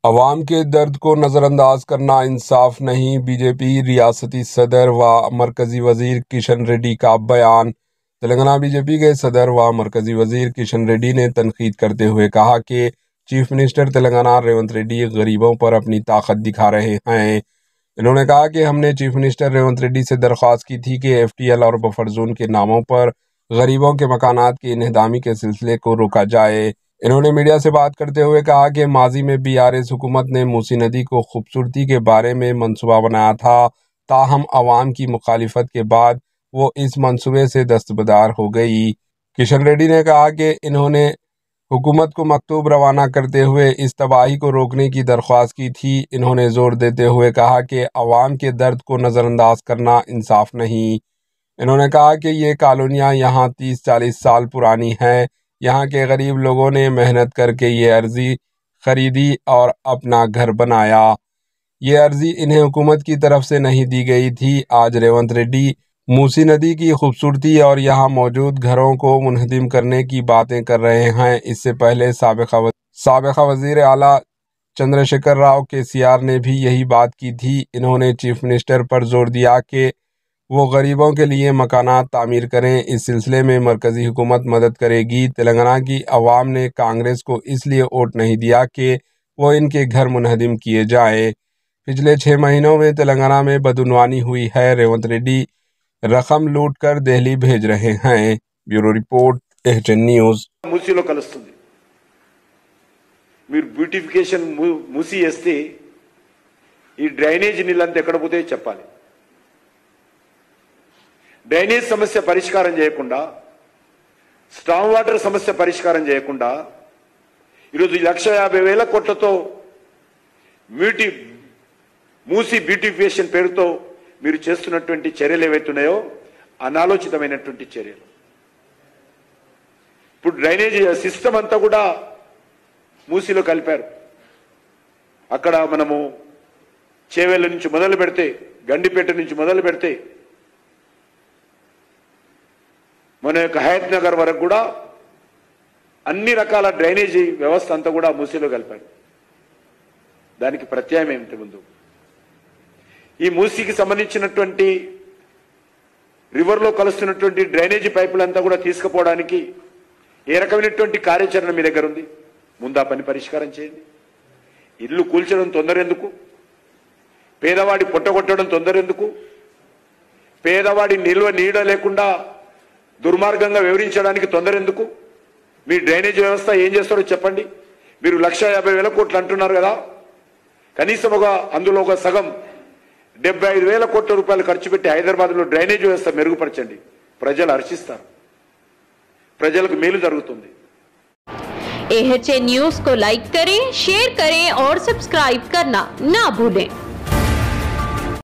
अवाम के दर्द को नज़रअंदाज करना इंसाफ नहीं, बीजेपी रियासती सदर व मरकजी वजीर किशन रेड्डी का बयान। तेलंगाना बीजेपी के सदर व मरकजी वजीर किशन रेड्डी ने तनकीद करते हुए कहा कि चीफ मिनिस्टर तेलंगाना रेवंत रेड्डी गरीबों पर अपनी ताकत दिखा रहे हैं। इन्होंने कहा कि हमने चीफ मिनिस्टर रेवंत रेड्डी से दरख्वास्त की थी कि FTL और बफर जोन के नामों पर गरीबों के मकानात की इन्हदामी के सिलसिले को रोका जाए। इन्होंने मीडिया से बात करते हुए कहा कि माजी में BRS हुकूमत ने मूसी नदी को खूबसूरती के बारे में मंसूबा बनाया था, ताहम अवाम की मुखालिफत के बाद वो इस मंसूबे से दस्तबरदार हो गई। किशन रेड्डी ने कहा कि इन्होंने हुकूमत को मकतूब रवाना करते हुए इस तबाही को रोकने की दरख्वास्त की थी। इन्होंने जोर देते हुए कहा कि अवाम के दर्द को नज़रअंदाज करना इंसाफ नहीं। इन्होंने कहा कि ये कॉलोनियाँ यहाँ 30-40 साल पुरानी हैं। यहाँ के गरीब लोगों ने मेहनत करके ये अर्जी खरीदी और अपना घर बनाया। ये अर्जी इन्हें हुकूमत की तरफ से नहीं दी गई थी। आज रेवंत रेड्डी मूसी नदी की खूबसूरती और यहाँ मौजूद घरों को मुनहदिम करने की बातें कर रहे हैं। इससे पहले साबिक़ा वज़ीर आला चंद्रशेखर राव KCR ने भी यही बात की थी। इन्होंने चीफ मिनिस्टर पर जोर दिया कि वो गरीबों के लिए मकानात तामीर करें। इस सिलसिले में मरकज़ी हुकूमत मदद करेगी। तेलंगाना की अवाम ने कांग्रेस को इसलिए वोट नहीं दिया कि वो इनके घर मुनहदिम किए जाएं। पिछले 6 महीनों में तेलंगाना में बदउनवानी हुई है। रेवंत रेड्डी रकम लूट कर दिल्ली भेज रहे हैं। Bureau report, HN news. మూసీలో కలుస్తుంది. మీరు బ్యూటిఫికేషన్ మూసీ చేస్తే ఈ డ్రైనేజ్ నీళ్ళంతా ఎక్కడ పోతాయో చెప్పాలి. డ్రైనేజ్ సమస్య పరిష్కారం చేయకుండా, స్టామ్ వాటర్ సమస్య పరిష్కారం చేయకుండా ఈరోజు 1,50,000 కోట్లతో మూసీ బ్యూటిఫికేషన్ పేరుతో మీరు చేస్తున్నటువంటి చర్యలు ఏవైతున్నాయో అనాలోచితమైనటువంటి చర్యలు. ఇప్పుడు డ్రైనేజ్ సిస్టమ్ అంతా కూడా మూసీలో కలిపారు. అక్కడ మనము చేవెళ్ళ నుంచి మొదలు పెడితే, గండిపేట నుంచి మొదలు పెడితే మన యొక్క హయత్ నగర్ వరకు కూడా అన్ని రకాల డ్రైనేజీ వ్యవస్థ అంతా కూడా మూసీలో కలిపారు. దానికి ప్రత్యామ్నాయం ఏమిటి? ముందు ఈ మూసీకి సంబంధించినటువంటి రివర్లో కలుస్తున్నటువంటి డ్రైనేజీ పైపులంతా కూడా తీసుకుపోవడానికి ఏ రకమైనటువంటి కార్యాచరణ మీ దగ్గర ఉంది? ముందు ఆ పని పరిష్కారం చేయండి. ఇల్లు కూల్చడం తొందర ఎందుకు? పేదవాడి పొట్టగొట్టడం తొందర ఎందుకు? పేదవాడి నిల్వ నీడ లేకుండా దుర్మార్గంగా వివరించడానికి తొందర ఎందుకు? మీ డ్రైనేజ్ వ్యవస్థ ఏం చేస్తారో చెప్పండి. మీరు 1,50,000 కోట్లు అంటున్నారు కదా, కనీసం అందులో ఒక సగం 75,000 కోట్ల రూపాయలు ఖర్చు పెట్టి హైదరాబాద్లో డ్రైనేజ్ వ్యవస్థ మెరుగుపరచండి. ప్రజలు హర్షిస్తారు, ప్రజలకు మేలు జరుగుతుంది. AHN न्यूज़ को लाइक करें, शेयर करें और सब्सक्राइब करना ना भूलें।